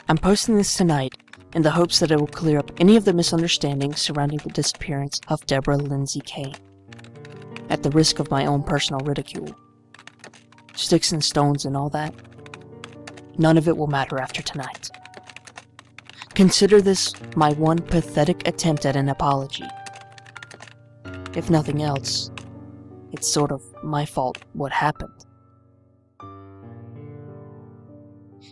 I'm posting this tonight in the hopes that it will clear up any of the misunderstandings surrounding the disappearance of Deborah Lindsay Kane, at the risk of my own personal ridicule. Sticks and stones and all that, none of it will matter after tonight. Consider this my one pathetic attempt at an apology. If nothing else, it's sort of my fault what happened.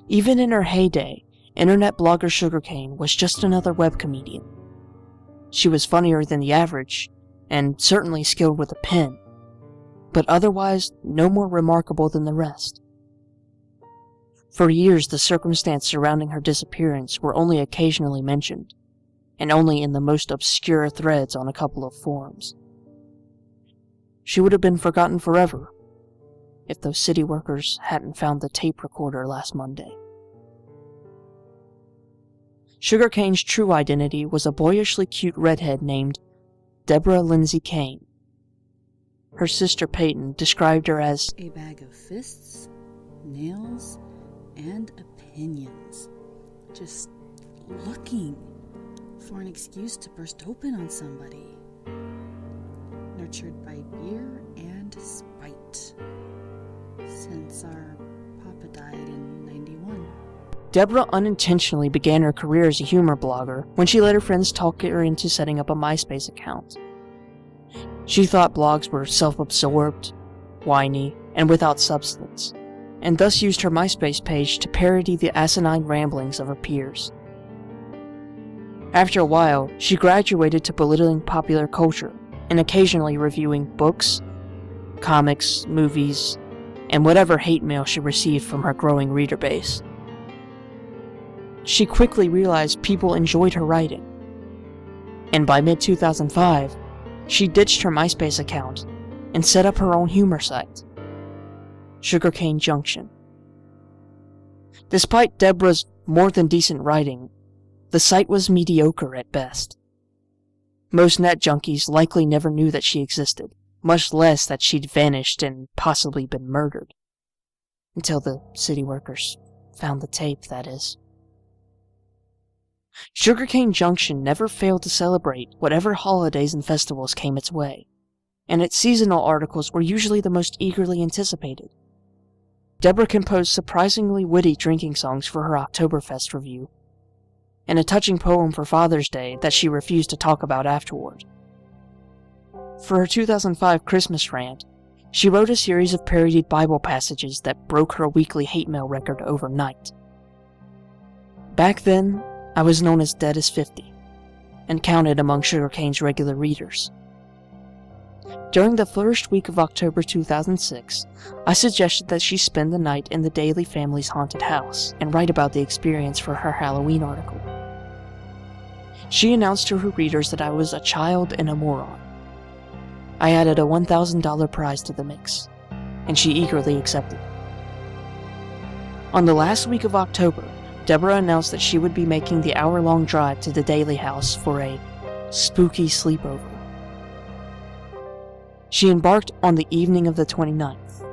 Even in her heyday, internet blogger Sugarcane was just another web comedian. She was funnier than the average, and certainly skilled with a pen, but otherwise no more remarkable than the rest. For years, the circumstances surrounding her disappearance were only occasionally mentioned, and only in the most obscure threads on a couple of forums. She would have been forgotten forever if those city workers hadn't found the tape recorder last Monday. Sugarcane's true identity was a boyishly cute redhead named Deborah Lindsay Kane. Her sister Peyton described her as a bag of fists, nails, and opinions. Just looking for an excuse to burst open on somebody. Nurtured by beer and spite. Since our papa died in 91. Deborah unintentionally began her career as a humor blogger when she let her friends talk her into setting up a MySpace account. She thought blogs were self-absorbed, whiny, and without substance, and thus used her MySpace page to parody the asinine ramblings of her peers. After a while, she graduated to belittling popular culture and occasionally reviewing books, comics, movies, and whatever hate mail she received from her growing reader base. She quickly realized people enjoyed her writing, and by mid-2005, she ditched her MySpace account and set up her own humor site, Sugarcane Junction. Despite Deborah's more than decent writing, the site was mediocre at best. Most net junkies likely never knew that she existed, much less that she'd vanished and possibly been murdered. Until the city workers found the tape, that is. Sugarcane Junction never failed to celebrate whatever holidays and festivals came its way, and its seasonal articles were usually the most eagerly anticipated. Deborah composed surprisingly witty drinking songs for her Oktoberfest review, and a touching poem for Father's Day that she refused to talk about afterward. For her 2005 Christmas rant, she wrote a series of parodied Bible passages that broke her weekly hate mail record overnight. Back then, I was known as Dead as 50, and counted among Sugarcane's regular readers. During the first week of October 2006, I suggested that she spend the night in the Daly family's haunted house and write about the experience for her Halloween article. She announced to her readers that I was a child and a moron. I added a $1,000 prize to the mix, and she eagerly accepted. On the last week of October, Deborah announced that she would be making the hour-long drive to the Daly house for a spooky sleepover. She embarked on the evening of the 29th,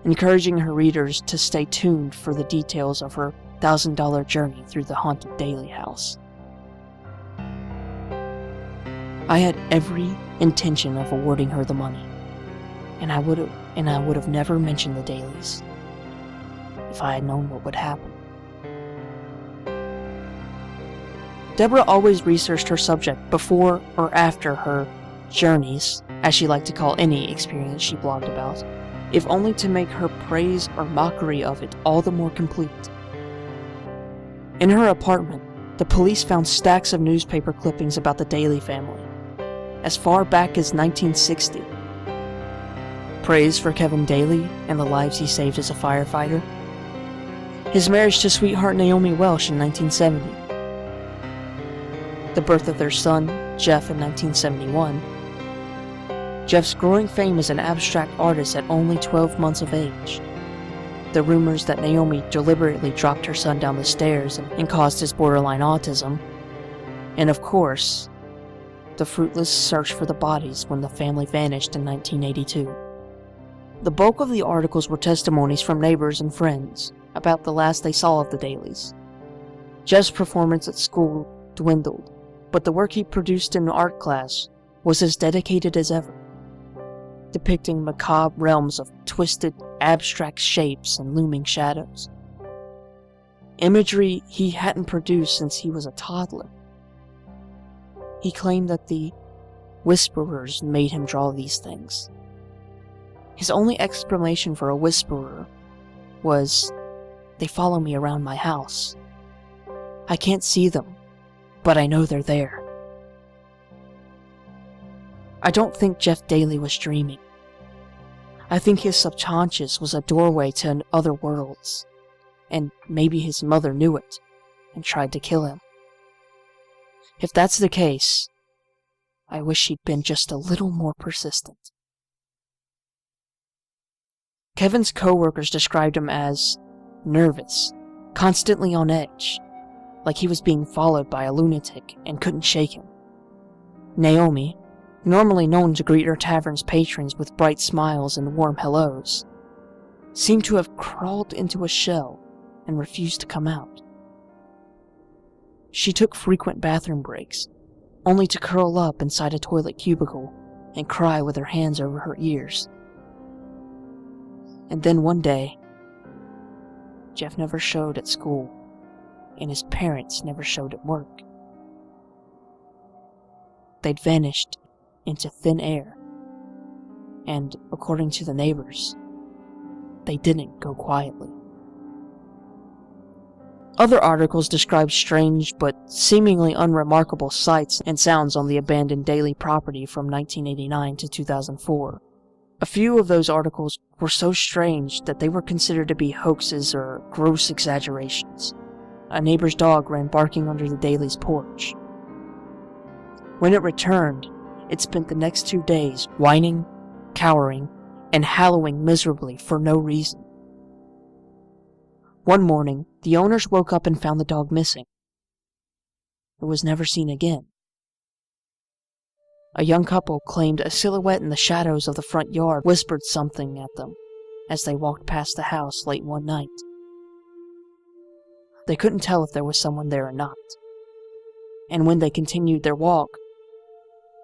encouraging her readers to stay tuned for the details of her $1,000 journey through the haunted Daly house. I had every intention of awarding her the money, and I would have never mentioned the Dalys if I had known what would happen. Deborah always researched her subject before or after her journeys, as she liked to call any experience she blogged about, if only to make her praise or mockery of it all the more complete. In her apartment, the police found stacks of newspaper clippings about the Daly family, as far back as 1960. Praise for Kevin Daly and the lives he saved as a firefighter. His marriage to sweetheart Naomi Welsh in 1970. The birth of their son, Jeff, in 1971. Jeff's growing fame as an abstract artist at only 12 months of age. The rumors that Naomi deliberately dropped her son down the stairs and caused his borderline autism. And of course, the fruitless search for the bodies when the family vanished in 1982. The bulk of the articles were testimonies from neighbors and friends about the last they saw of the Dalys. Jeff's performance at school dwindled, but the work he produced in art class was as dedicated as ever, depicting macabre realms of twisted, abstract shapes and looming shadows. Imagery he hadn't produced since he was a toddler. He claimed that the whisperers made him draw these things. His only explanation for a whisperer was, "They follow me around my house. I can't see them, but I know they're there." I don't think Jeff Daly was dreaming. I think his subconscious was a doorway to other worlds, and maybe his mother knew it and tried to kill him. If that's the case, I wish she'd been just a little more persistent. Kevin's co-workers described him as nervous, constantly on edge, like he was being followed by a lunatic and couldn't shake him. Naomi, normally known to greet her tavern's patrons with bright smiles and warm hellos, seemed to have crawled into a shell and refused to come out. She took frequent bathroom breaks, only to curl up inside a toilet cubicle and cry with her hands over her ears. And then one day, Jeff never showed at school, and his parents never showed at work. They'd vanished into thin air, and, according to the neighbors, they didn't go quietly. Other articles described strange but seemingly unremarkable sights and sounds on the abandoned Daly property from 1989 to 2004. A few of those articles were so strange that they were considered to be hoaxes or gross exaggerations. A neighbor's dog ran barking under the Daly's porch. When it returned, it spent the next 2 days whining, cowering, and howling miserably for no reason. One morning, the owners woke up and found the dog missing. It was never seen again. A young couple claimed a silhouette in the shadows of the front yard whispered something at them as they walked past the house late one night. They couldn't tell if there was someone there or not, and when they continued their walk,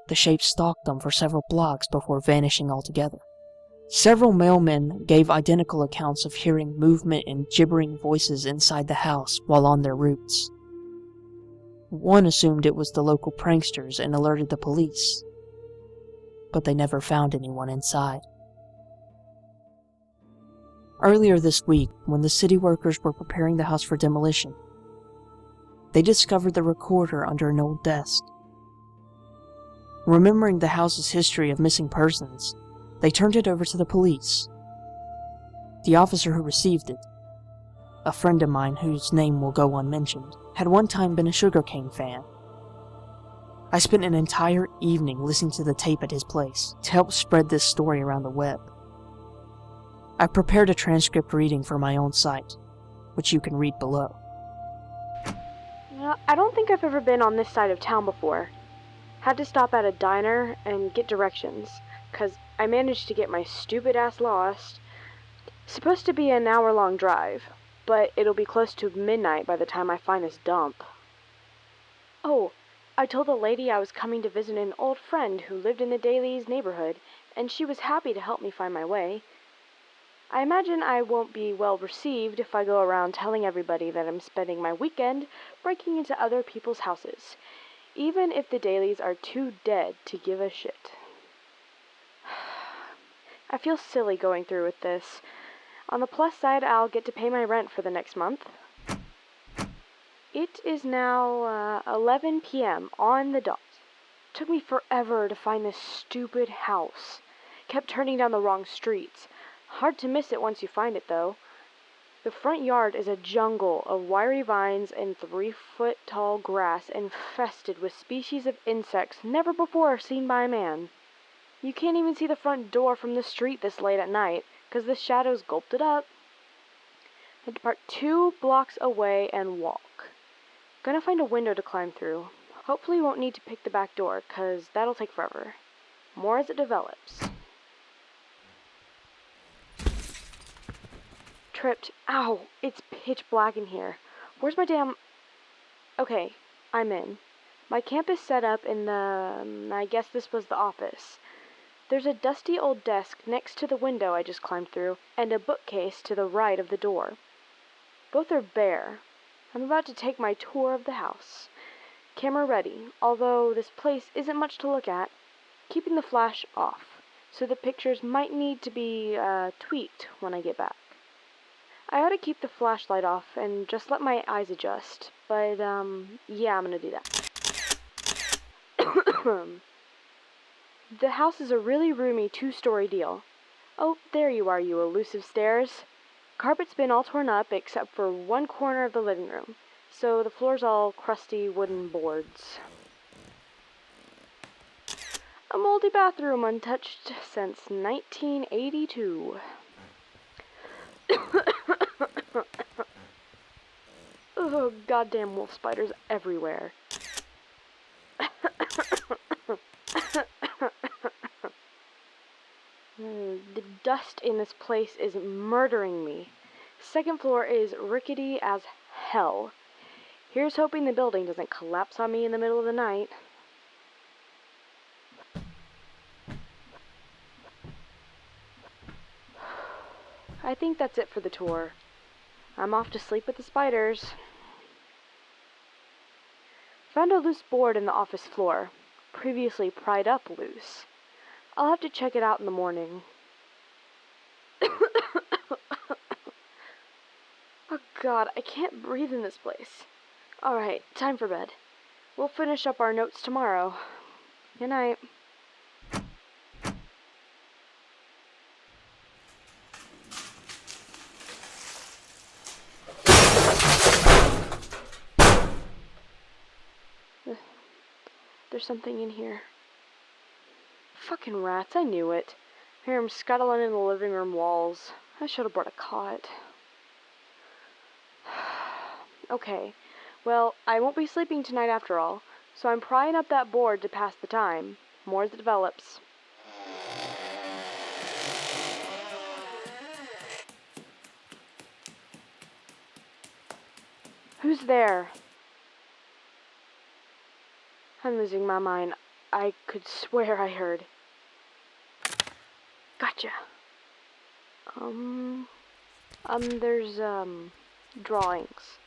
the shape stalked them for several blocks before vanishing altogether. Several mailmen gave identical accounts of hearing movement and gibbering voices inside the house while on their routes. One assumed it was the local pranksters and alerted the police, but they never found anyone inside. Earlier this week, when the city workers were preparing the house for demolition, they discovered the recorder under an old desk. Remembering the house's history of missing persons, they turned it over to the police. The officer who received it, a friend of mine whose name will go unmentioned, had one time been a sugarcane fan. I spent an entire evening listening to the tape at his place to help spread this story around the web. I prepared a transcript reading for my own site, which you can read below. I don't think I've ever been on this side of town before. Had to stop at a diner and get directions, 'cause I managed to get my stupid ass lost. Supposed to be an hour-long drive, but it'll be close to midnight by the time I find this dump. Oh, I told the lady I was coming to visit an old friend who lived in the Daly's neighborhood, and she was happy to help me find my way. I imagine I won't be well received if I go around telling everybody that I'm spending my weekend breaking into other people's houses, even if the Dalys are too dead to give a shit. I feel silly going through with this. On the plus side, I'll get to pay my rent for the next month. It is now 11 p.m. on the dot. Took me forever to find this stupid house. Kept turning down the wrong streets. Hard to miss it once you find it, though. The front yard is a jungle of wiry vines and 3-foot-tall grass infested with species of insects never before seen by man. You can't even see the front door from the street this late at night, 'cause the shadows gulped it up. Had to park 2 blocks away and walk. Gonna find a window to climb through. Hopefully won't need to pick the back door, 'cause that'll take forever. More as it develops. Tripped. Ow! It's pitch black in here. Where's my damn... Okay, I'm in. My camp is set up in the... I guess this was the office. There's a dusty old desk next to the window I just climbed through, and a bookcase to the right of the door. Both are bare. I'm about to take my tour of the house. Camera ready, although this place isn't much to look at. Keeping the flash off, so the pictures might need to be tweaked when I get back. I ought to keep the flashlight off and just let my eyes adjust, but yeah, I'm gonna do that. The house is a really roomy 2-story deal. Oh, there you are, you elusive stairs. Carpet's been all torn up except for one corner of the living room, so the floor's all crusty wooden boards. A moldy bathroom untouched since 1982. Oh, goddamn wolf spiders everywhere. The dust in this place is murdering me. Second floor is rickety as hell. Here's hoping the building doesn't collapse on me in the middle of the night. I think that's it for the tour. I'm off to sleep with the spiders. Found a loose board in the office floor, previously pried up loose. I'll have to check it out in the morning. Oh God, I can't breathe in this place. Alright, time for bed. We'll finish up our notes tomorrow. Good night. There's something in here. Fucking rats, I knew it. I hear them scuttling in the living room walls. I should have brought a cot. Okay, well, I won't be sleeping tonight after all, so I'm prying up that board to pass the time. More as it develops. Who's there? I'm losing my mind. I could swear I heard. Gotcha. There's, drawings.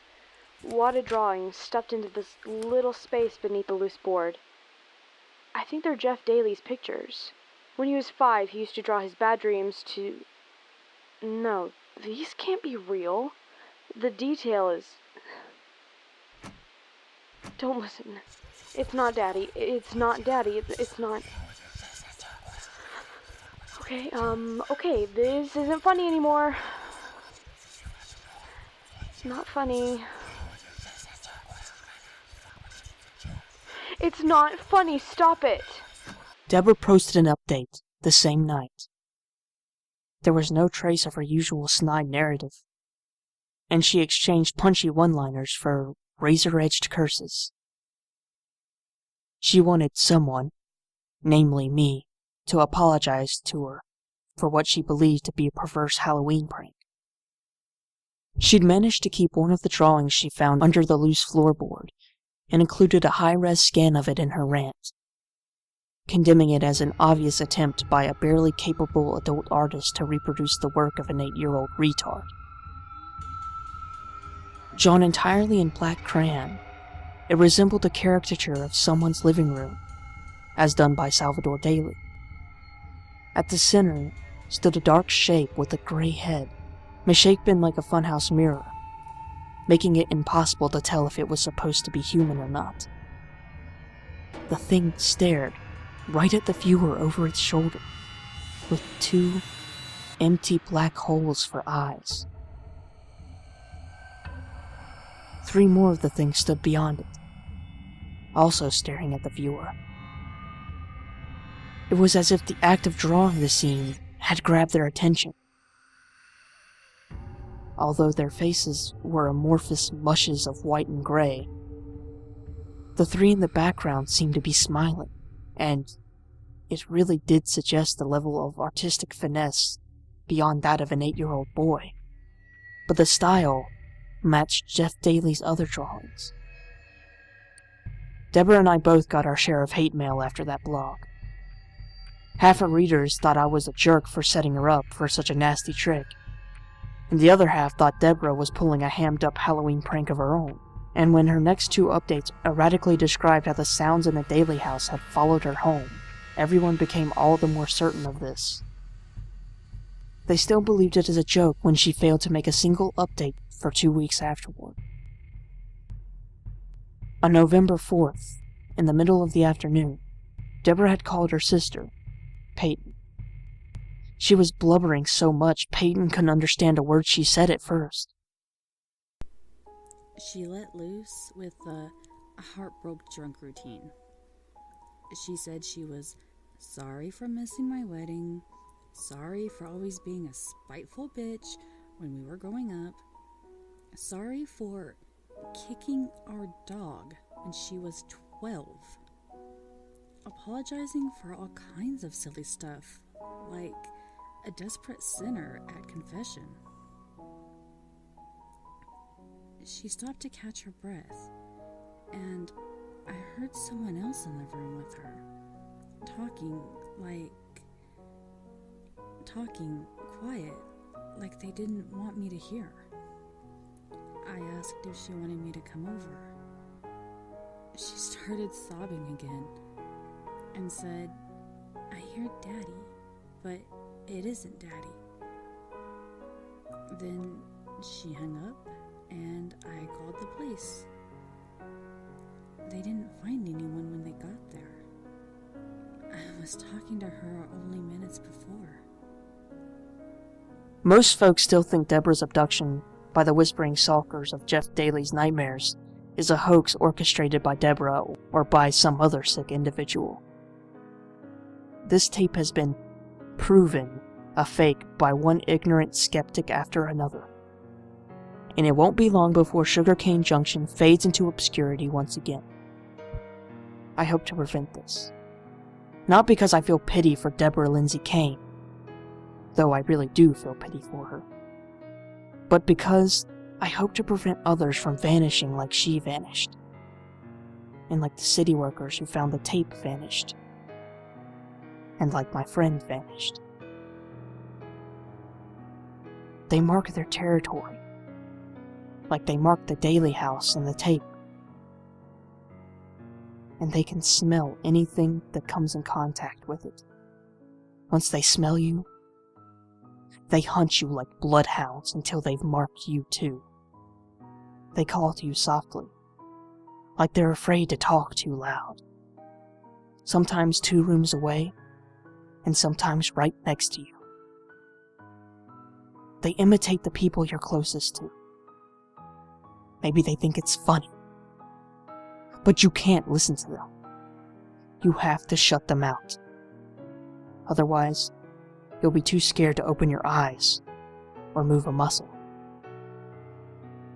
Wadded drawings stuffed into this little space beneath the loose board. I think they're Jeff Daly's pictures. When he was 5, he used to draw his bad dreams to... No, these can't be real. The detail is... Don't listen. It's not Daddy. It's not Daddy. It's not... Okay, this isn't funny anymore. It's not funny. It's not funny, stop it! Deborah posted an update the same night. There was no trace of her usual snide narrative, and she exchanged punchy one-liners for razor-edged curses. She wanted someone, namely me, to apologize to her for what she believed to be a perverse Halloween prank. She'd managed to keep one of the drawings she found under the loose floorboard, and included a high-res scan of it in her rant, condemning it as an obvious attempt by a barely capable adult artist to reproduce the work of an 8-year-old retard. Drawn entirely in black crayon, it resembled a caricature of someone's living room, as done by Salvador Dali. At the center stood a dark shape with a gray head, misshapen like a funhouse mirror, making it impossible to tell if it was supposed to be human or not. The thing stared right at the viewer over its shoulder, with 2 empty black holes for eyes. 3 more of the thing stood beyond it, also staring at the viewer. It was as if the act of drawing the scene had grabbed their attention. Although their faces were amorphous mushes of white and gray, the 3 in the background seemed to be smiling, and it really did suggest a level of artistic finesse beyond that of an 8-year-old boy. But the style matched Jeff Daly's other drawings, Deborah and I both got our share of hate mail after that blog. Half her readers thought I was a jerk for setting her up for such a nasty trick, and the other half thought Deborah was pulling a hammed-up Halloween prank of her own. And when her next 2 updates erratically described how the sounds in the Daily House had followed her home, everyone became all the more certain of this. They still believed it as a joke when she failed to make a single update for 2 weeks afterward. On November 4th, in the middle of the afternoon, Deborah had called her sister, Peyton. She was blubbering so much Peyton couldn't understand a word she said at first. She let loose with a heartbroken drunk routine. She said she was sorry for missing my wedding, sorry for always being a spiteful bitch when we were growing up, sorry for kicking our dog when she was 12, apologizing for all kinds of silly stuff, like a desperate sinner at confession. She stopped to catch her breath, and I heard someone else in the room with her, talking quiet, like they didn't want me to hear. I asked if she wanted me to come over. She started sobbing again, and said, "I hear Daddy, but it isn't Daddy." Then she hung up, and I called the police. They didn't find anyone when they got there. I was talking to her only minutes before. Most folks still think Deborah's abduction by the whispering stalkers of Jeff Daly's nightmares is a hoax orchestrated by Deborah or by some other sick individual. This tape has been proven a fake by one ignorant skeptic after another. And it won't be long before Sugarcane Junction fades into obscurity once again. I hope to prevent this. Not because I feel pity for Deborah Lindsay Kane, though I really do feel pity for her, but because I hope to prevent others from vanishing like she vanished, and like the city workers who found the tape vanished, and like my friend vanished. They mark their territory, like they mark the Daily House and the tape. And they can smell anything that comes in contact with it. Once they smell you, they hunt you like bloodhounds until they've marked you too. They call to you softly, like they're afraid to talk too loud. Sometimes 2 rooms away, and sometimes right next to you. They imitate the people you're closest to. Maybe they think it's funny. But you can't listen to them. You have to shut them out. Otherwise, you'll be too scared to open your eyes or move a muscle.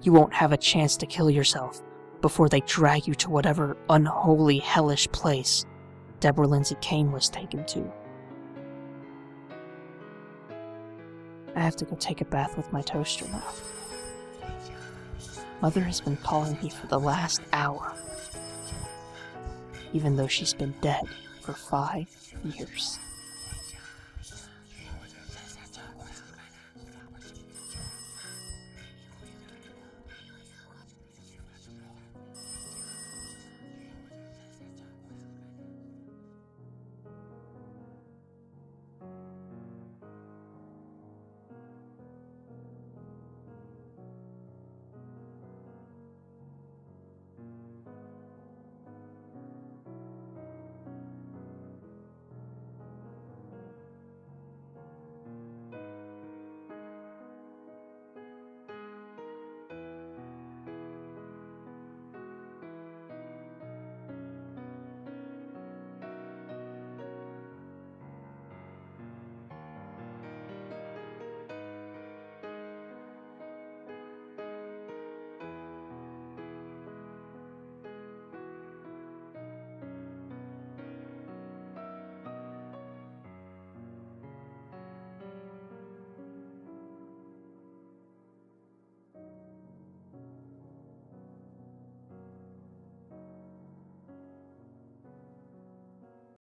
You won't have a chance to kill yourself before they drag you to whatever unholy, hellish place Deborah Lindsay Kane was taken to. I have to go take a bath with my toaster now. Mother has been calling me for the last hour, even though she's been dead for 5 years.